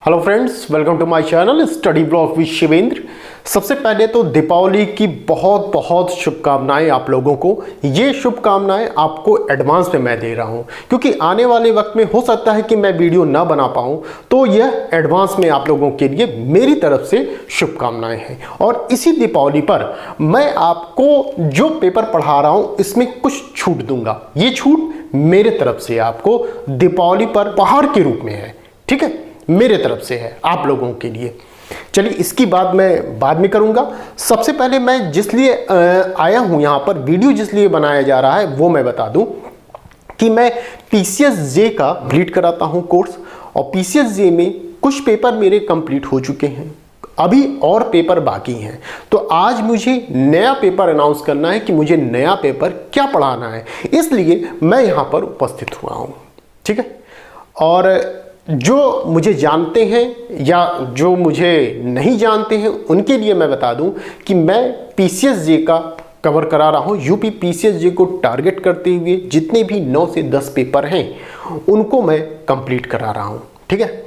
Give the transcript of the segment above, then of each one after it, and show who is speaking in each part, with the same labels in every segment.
Speaker 1: Hello friends, welcome to my channel study blog with Shivendra. सबसे पहले तो दीपावली की बहुत बहुत शुभकामनाएं आप लोगों को। ये शुभकामनाएं आपको एडवांस में मैं दे रहा हूं, क्योंकि आने वाले वक्त में हो सकता है कि मैं वीडियो ना बना पाऊं, तो यह एडवांस में आप लोगों के लिए मेरी तरफ से शुभकामनाएं हैं। और इसी दीपावली पर मैं आपको जो पेपर पढ़ा रहा हूं इसमें कुछ छूट दूंगा। ये छूट मेरे तरफ से आपको दीपावली पर उपहार के रूप में है, ठीक है, मेरे तरफ से है आप लोगों के लिए। चलिए इसकी बात मैं बाद में करूंगा। सबसे पहले मैं जिस लिए आया हूं यहां पर, वीडियो जिस लिए बनाया जा रहा है वो मैं बता दूं कि मैं PCSJ का कंप्लीट कराता हूं कोर्स, और PCSJ में कुछ पेपर मेरे कंप्लीट हो चुके हैं, अभी और पेपर बाकी हैं। तो आज मुझे नया पेपर अनाउंस करना है कि मुझे नया पेपर क्या पढ़ाना है, इसलिए मैं यहां पर उपस्थित हुआ हूं, ठीक है। और जो मुझे जानते हैं या जो मुझे नहीं जानते हैं उनके लिए मैं बता दूं कि मैं PCSJ का कवर करा रहा हूं। यूपी PCSJ को टारगेट करते हुए जितने भी 9 से 10 पेपर हैं उनको मैं कंप्लीट करा रहा हूं, ठीक है।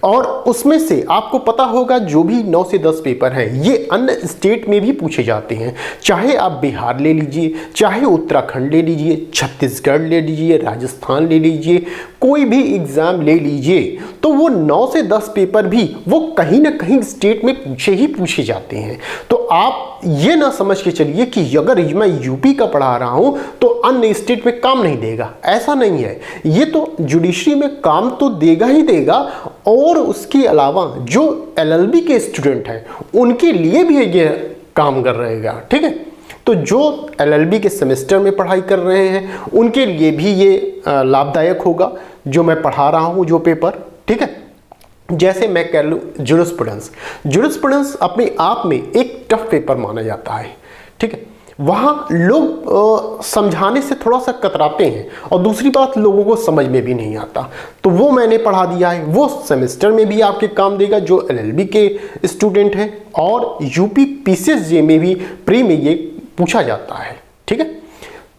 Speaker 1: और उसमें से आपको पता होगा जो भी 9 से 10 पेपर हैं ये अन्य स्टेट में भी पूछे जाते हैं। चाहे आप बिहार ले लीजिए, चाहे उत्तराखंड ले लीजिए, छत्तीसगढ़ ले लीजिए, राजस्थान ले लीजिए, कोई भी एग्जाम ले लीजिए, तो वो 9 से 10 पेपर भी वो कहीं ना कहीं स्टेट में पूछे जाते हैं। तो आप ये ना समझ के चलिए कि अगर मैं यूपी का पढ़ा रहा हूं तो अन्य स्टेट में काम नहीं देगा, ऐसा नहीं है। ये तो जुडिशरी में काम तो देगा ही देगा, और उसके अलावा जो LLB के स्टूडेंट हैं उनके लिए भी ये काम कर रहेगा, ठीक है। तो जो LLB के सेमेस्टर में पढ़ाई कर रहे हैं उनके लिए भी ये लाभदायक होगा जो मैं पढ़ा रहा हूं जो पेपर, ठीक है। जैसे मैं कह लूँ जुरिस्प्रूडेंस अपने आप में एक टफ पेपर माना जाता है, ठीक है। वहाँ लोग समझाने से थोड़ा सा कतराते हैं, और दूसरी बात लोगों को समझ में भी नहीं आता, तो वो मैंने पढ़ा दिया है। वो सेमेस्टर में भी आपके काम देगा जो LLB के स्टूडेंट हैं, और यूपी PCSJ में भी प्री में ये पूछा जाता है, ठीक है।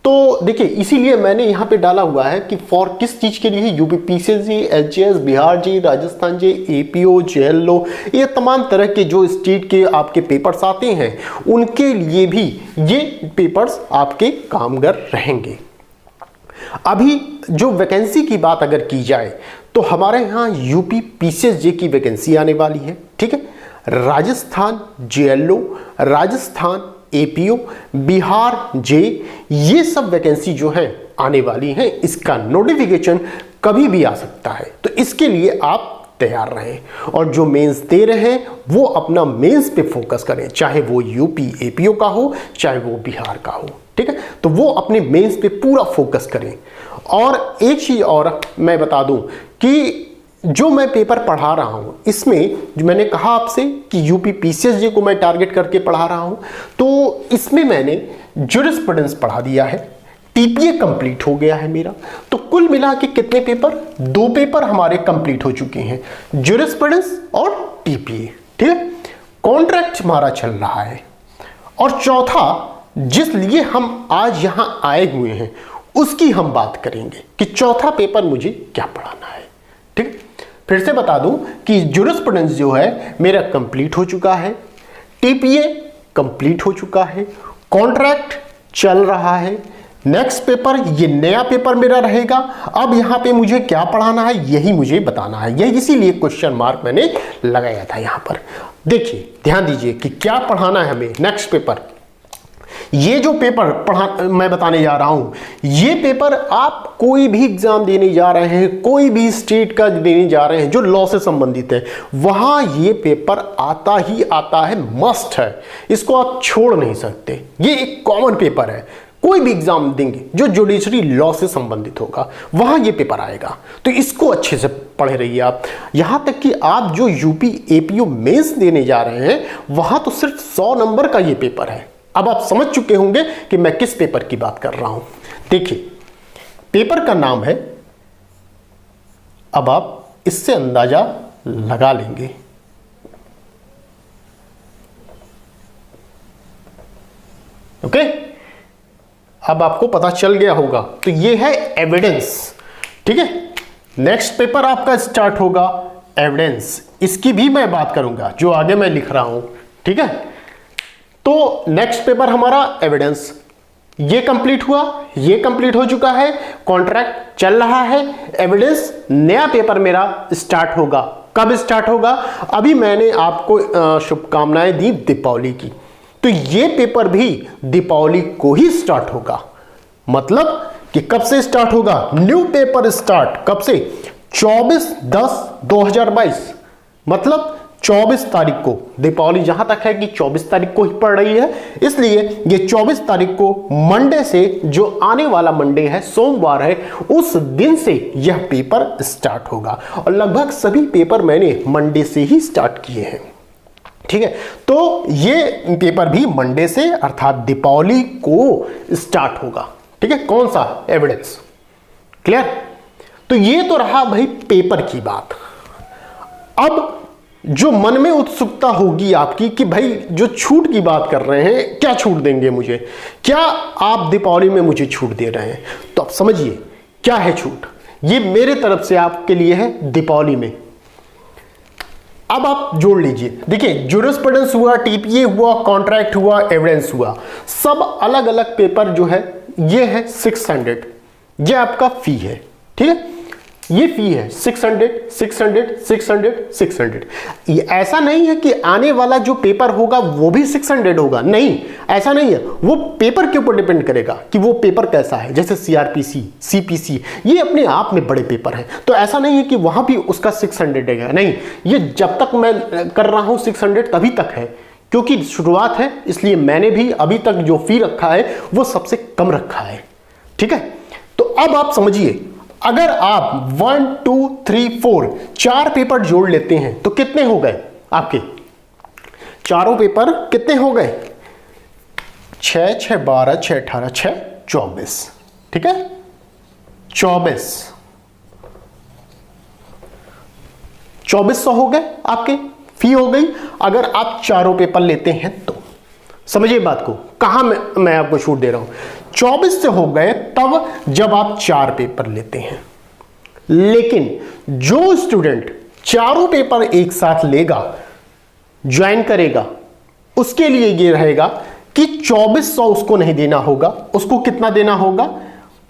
Speaker 1: तो देखिए इसीलिए मैंने यहाँ पे डाला हुआ है कि फॉर किस चीज़ के लिए यूपी PCSJ, HJS, बिहार जी, राजस्थान जी, APO, JLO, ये तमाम तरह के जो स्टेट के आपके पेपर्स आते हैं उनके लिए भी ये पेपर्स आपके कामगर रहेंगे। अभी जो वैकेंसी की बात अगर की जाए तो हमारे यहाँ यूपी PCSJ की वैकेंसी आने वाली है, ठीक है। राजस्थान JLO, राजस्थान APO, बिहार जे, ये सब वैकेंसी जो है आने वाली है। इसका नोटिफिकेशन कभी भी आ सकता है, तो इसके लिए आप तैयार रहें। और जो मेंस दे रहे हैं वो अपना मेंस पे फोकस करें, चाहे वो यूपी APO का हो चाहे वो बिहार का हो, ठीक है। तो वो अपने मेंस पे पूरा फोकस करें। और एक चीज़ और मैं बता दूं कि जो मैं पेपर पढ़ा रहा हूं इसमें जो मैंने कहा आपसे कि यूपी PCSJ को मैं टारगेट करके पढ़ा रहा हूं, तो इसमें मैंने जुरिस्प्रूडेंस पढ़ा दिया है, TPA कंप्लीट हो गया है मेरा। तो कुल मिला के कितने पेपर, 2 पेपर हमारे कंप्लीट हो चुके हैं, जुरिस्प्रूडेंस और TPA, ठीक है। कॉन्ट्रैक्ट हमारा चल रहा है। और चौथा जिस लिए हम आज यहां आए हुए हैं उसकी हम बात करेंगे कि चौथा पेपर मुझे क्या पढ़ाना है, ठीक है। फिर से बता दूं कि जुरिस्प्रूडेंस जो है मेरा कंप्लीट हो चुका है, TPA कंप्लीट हो चुका है, कॉन्ट्रैक्ट चल रहा है। नेक्स्ट पेपर, ये नया पेपर मेरा रहेगा। अब यहां पे मुझे क्या पढ़ाना है यही मुझे बताना है, यही इसीलिए क्वेश्चन मार्क मैंने लगाया था यहां पर। देखिए ध्यान दीजिए कि क्या पढ़ाना है हमें नेक्स्ट पेपर। ये जो पेपर मैं बताने जा रहा हूं, ये पेपर आप कोई भी एग्जाम देने जा रहे हैं, कोई भी स्टेट का देने जा रहे हैं जो लॉ से संबंधित है, वहां ये पेपर आता ही आता है, मस्ट है, इसको आप छोड़ नहीं सकते। ये एक कॉमन पेपर है, कोई भी एग्जाम देंगे जो जुडिशरी लॉ से संबंधित होगा वहां ये पेपर आएगा, तो इसको अच्छे से पढ़े रहिए आप। यहां तक कि आप जो यूपी APO मेंस देने जा रहे हैं वहां तो सिर्फ 100 नंबर का ये पेपर है। अब आप समझ चुके होंगे कि मैं किस पेपर की बात कर रहा हूं। देखिए पेपर का नाम है, अब आप इससे अंदाजा लगा लेंगे, ओके। अब आपको पता चल गया होगा, तो ये है एविडेंस, ठीक है। नेक्स्ट पेपर आपका स्टार्ट होगा एविडेंस, इसकी भी मैं बात करूंगा जो आगे मैं लिख रहा हूं, ठीक है। तो नेक्स्ट पेपर हमारा एविडेंस, ये कंप्लीट हुआ, ये कंप्लीट हो चुका है, कॉन्ट्रैक्ट चल रहा है, एविडेंस नया पेपर मेरा स्टार्ट होगा। कब स्टार्ट होगा? अभी मैंने आपको शुभकामनाएं दी दीपावली की, तो ये पेपर भी दीपावली को ही स्टार्ट होगा। मतलब कि कब से स्टार्ट होगा? न्यू पेपर स्टार्ट कब से? 24/10/2022, मतलब 24 तारीख को। दीपावली जहां तक है कि 24 तारीख को ही पड़ रही है, इसलिए ये 24 तारीख को मंडे से, जो आने वाला मंडे है, सोमवार है, उस दिन से यह पेपर स्टार्ट होगा। और लगभग सभी पेपर मैंने मंडे से ही स्टार्ट किए हैं, ठीक है। तो ये पेपर भी मंडे से अर्थात दीपावली को स्टार्ट होगा, ठीक है। कौन सा? एविडेंस। क्लियर? तो ये तो रहा भाई पेपर की बात। अब जो मन में उत्सुकता होगी आपकी कि भाई जो छूट की बात कर रहे हैं, क्या छूट देंगे मुझे, क्या आप दीपावली में मुझे छूट दे रहे हैं? तो आप समझिए क्या है छूट। ये मेरे तरफ से आपके लिए है दीपावली में। अब आप जोड़ लीजिए, देखिए ज्यूरिस्प्रूडेंस हुआ, टीपीए हुआ, कॉन्ट्रैक्ट हुआ, एविडेंस हुआ, सब अलग अलग पेपर जो है ये है 600, ये आपका फी है, ठीक है। ये फी है 600, 600, 600, 600। ये ऐसा नहीं है कि आने वाला जो पेपर होगा वो भी 600 होगा, नहीं, ऐसा नहीं है। वो पेपर के ऊपर डिपेंड करेगा कि वो पेपर कैसा है। जैसे सीआरपीसी, सीपीसी, ये अपने आप में बड़े पेपर हैं, तो ऐसा नहीं है कि वहां भी उसका 600 है, नहीं। ये जब तक मैं कर रहा हूं 600 तभी तक है, क्योंकि शुरुआत है, इसलिए मैंने भी अभी तक जो फी रखा है वो सबसे कम रखा है, ठीक है। तो अब आप समझिए, अगर आप 1 2 3 4 4 पेपर जोड़ लेते हैं तो कितने हो गए आपके? चारों पेपर कितने हो गए? 6 6 12 6 18 6 24, ठीक है। 2400 हो गए आपके, फी हो गई। अगर आप चारों पेपर लेते हैं तो समझिए बात को, कहां मैं आपको छूट दे रहा हूं। 24 से हो गए तब जब आप 4 पेपर लेते हैं। लेकिन जो स्टूडेंट चारों पेपर एक साथ लेगा, ज्वाइन करेगा, उसके लिए ये रहेगा कि 2400 उसको नहीं देना होगा। उसको कितना देना होगा?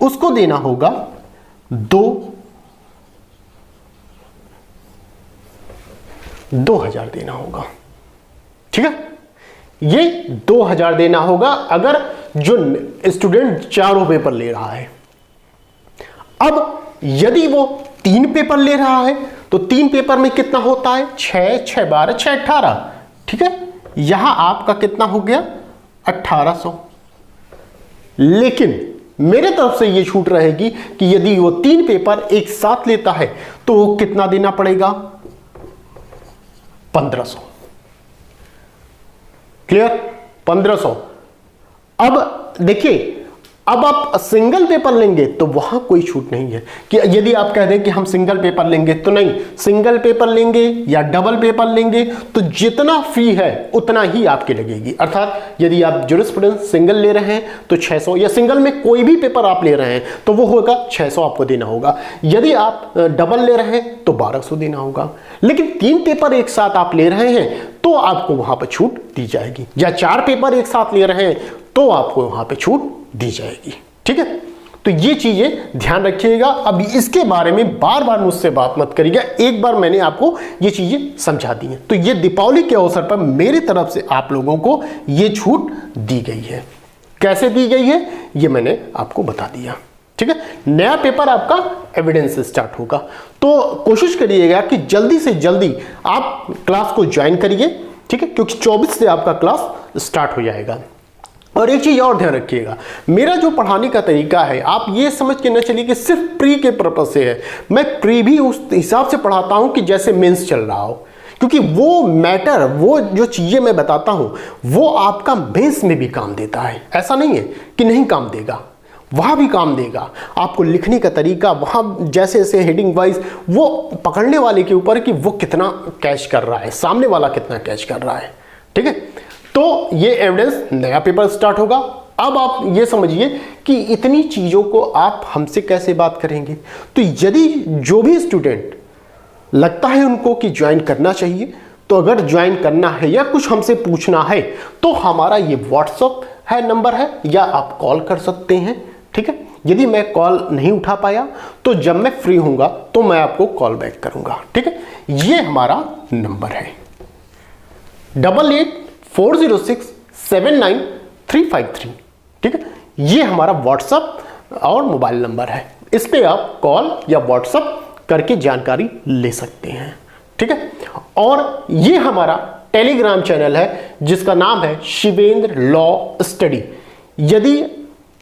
Speaker 1: उसको देना होगा 2000 देना होगा, ठीक है। ये 2000 देना होगा अगर जो स्टूडेंट चारों पेपर ले रहा है। अब यदि वो 3 पेपर ले रहा है तो 3 पेपर में कितना होता है? 6 6 12 6 18, ठीक है। यहां आपका कितना हो गया? 1800। लेकिन मेरे तरफ से ये छूट रहेगी कि यदि वो 3 पेपर एक साथ लेता है तो वो कितना देना पड़ेगा? 1500। क्लियर? 1500। अब देखिए, अब आप सिंगल पेपर लेंगे तो वहां कोई छूट नहीं है कि यदि आप कह दें कि हम सिंगल पेपर लेंगे, तो नहीं। सिंगल पेपर लेंगे या डबल पेपर लेंगे तो जितना फी है उतना ही आपकी लगेगी। अर्थात यदि आप ज्यूरिस्प्रूडेंस सिंगल ले रहे हैं तो 600, या सिंगल में कोई भी पेपर आप ले रहे हैं तो वो होगा 600 आपको देना होगा। यदि आप डबल ले रहे हैं तो 1200 देना होगा। लेकिन 3 पेपर एक साथ आप ले रहे हैं तो आपको वहां पर छूट दी जाएगी, या 4 पेपर एक साथ ले रहे हैं तो आपको वहां पे छूट दी जाएगी, ठीक है। तो ये चीजें ध्यान रखिएगा। अब इसके बारे में बार बार मुझसे बात मत करिएगा, एक बार मैंने आपको ये चीजें समझा दी हैं। तो ये दीपावली के अवसर पर मेरी तरफ से आप लोगों को ये छूट दी गई है। कैसे दी गई है ये मैंने आपको बता दिया, ठीक है। नया पेपर आपका एविडेंस स्टार्ट होगा, तो कोशिश करिएगा कि जल्दी से जल्दी आप क्लास को ज्वाइन करिए, ठीक है, क्योंकि 24 से आपका क्लास स्टार्ट हो जाएगा। और एक चीज और ध्यान रखिएगा, मेरा जो पढ़ाने का तरीका है, आप ये समझ के न चलिए कि सिर्फ प्री के पर्पज से है। मैं प्री भी उस हिसाब से पढ़ाता हूं कि जैसे मेंस चल रहा हो, क्योंकि वो मैटर, वो जो चीजें मैं बताता हूं वो आपका मेंस में भी काम देता है। ऐसा नहीं है कि नहीं काम देगा, वहां भी काम देगा। आपको लिखने का तरीका वहां जैसे जैसे हेडिंग वाइज, वो पकड़ने वाले के ऊपर कि वो कितना कैच कर रहा है, सामने वाला कितना कैच कर रहा है, ठीक है। तो ये एविडेंस नया पेपर स्टार्ट होगा। अब आप ये समझिए कि इतनी चीजों को आप हमसे कैसे बात करेंगे। तो यदि जो भी स्टूडेंट लगता है उनको कि ज्वाइन करना चाहिए, तो अगर ज्वाइन करना है या कुछ हमसे पूछना है तो हमारा ये व्हाट्सअप है नंबर है, या आप कॉल कर सकते हैं। ठीक है, यदि मैं कॉल नहीं उठा पाया तो जब मैं फ्री होऊंगा तो मैं आपको कॉल बैक करूंगा। ठीक है, ये हमारा नंबर है 8840679353। ठीक है, ये हमारा व्हाट्सअप और मोबाइल नंबर है, इस पे आप कॉल या व्हाट्सअप करके जानकारी ले सकते हैं। ठीक है, और ये हमारा टेलीग्राम चैनल है जिसका नाम है शिवेंद्र लॉ स्टडी। यदि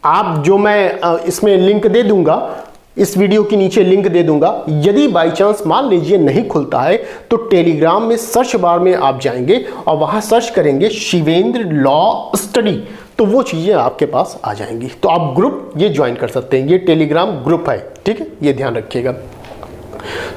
Speaker 1: आप जो मैं इसमें लिंक दे दूंगा, इस वीडियो के नीचे लिंक दे दूंगा, यदि बाई चांस मान लीजिए नहीं खुलता है तो टेलीग्राम में सर्च बार में आप जाएंगे और वहां सर्च करेंगे शिवेंद्र लॉ स्टडी, तो वो चीजें आपके पास आ जाएंगी, तो आप ग्रुप ये ज्वाइन कर सकते हैं। ये टेलीग्राम ग्रुप है। ठीक है, ये ध्यान रखिएगा।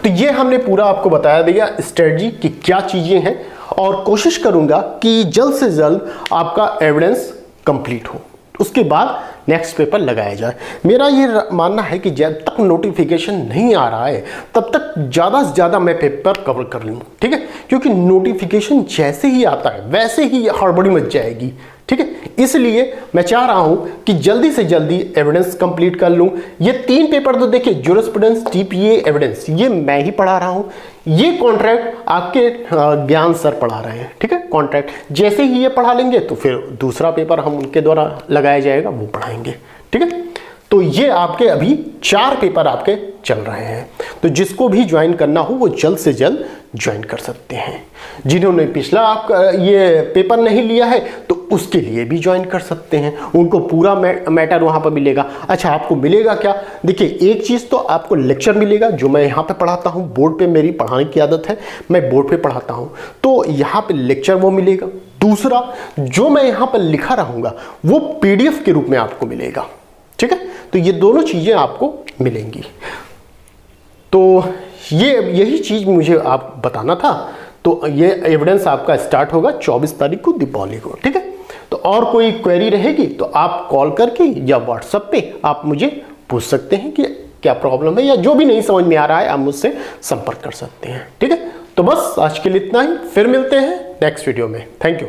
Speaker 1: तो ये हमने पूरा आपको बताया दिया स्ट्रेटजी की क्या चीजें हैं, और कोशिश करूंगा कि जल्द से जल्द आपका एविडेंस कंप्लीट हो, उसके बाद नेक्स्ट पेपर लगाया जाए। मेरा ये मानना है कि जब तक नोटिफिकेशन नहीं आ रहा है तब तक ज़्यादा से ज़्यादा मैं पेपर कवर कर लूँ। ठीक है, क्योंकि नोटिफिकेशन जैसे ही आता है वैसे ही हड़बड़ी मच जाएगी। ठीक है, इसलिए मैं चाह रहा हूं कि जल्दी से जल्दी एविडेंस कंप्लीट कर लूं। ये 3 पेपर तो देखिए, ज्यूरिस्प्रूडेंस, टीपीए, एविडेंस, ये मैं ही पढ़ा रहा हूं। ये कॉन्ट्रैक्ट आपके ज्ञान सर पढ़ा रहे हैं। ठीक है, कॉन्ट्रैक्ट जैसे ही ये पढ़ा लेंगे तो फिर दूसरा पेपर हम उनके द्वारा लगाया जाएगा, वो पढ़ाएंगे। ठीक है, तो ये आपके अभी 4 पेपर आपके चल रहे हैं, तो जिसको भी ज्वाइन करना हो वो जल्द से जल्द ज्वाइन कर सकते हैं। जिन्होंने पिछला आपका ये पेपर नहीं लिया है तो उसके लिए भी ज्वाइन कर सकते हैं, उनको पूरा मैटर वहाँ पर मिलेगा। अच्छा, आपको मिलेगा क्या? देखिए, एक चीज़ तो आपको लेक्चर मिलेगा जो मैं यहाँ पे पढ़ाता हूँ, बोर्ड पे मेरी पढ़ाने की आदत है, मैं बोर्ड पे पढ़ाता हूँ, तो यहाँ पे लेक्चर वो मिलेगा। दूसरा, जो मैं यहाँ पर लिखा रहूँगा वो PDF के रूप में आपको मिलेगा। ठीक है, तो ये दोनों चीज़ें आपको मिलेंगी। तो यही चीज़ मुझे आप बताना था। तो ये एविडेंस आपका स्टार्ट होगा 24 तारीख को, दीपावली को। ठीक है, तो और कोई क्वेरी रहेगी तो आप कॉल करके या व्हाट्सएप पे आप मुझे पूछ सकते हैं कि क्या प्रॉब्लम है, या जो भी नहीं समझ में आ रहा है आप मुझसे संपर्क कर सकते हैं। ठीक है, तो बस आज के लिए इतना ही, फिर मिलते हैं नेक्स्ट वीडियो में। Thank you.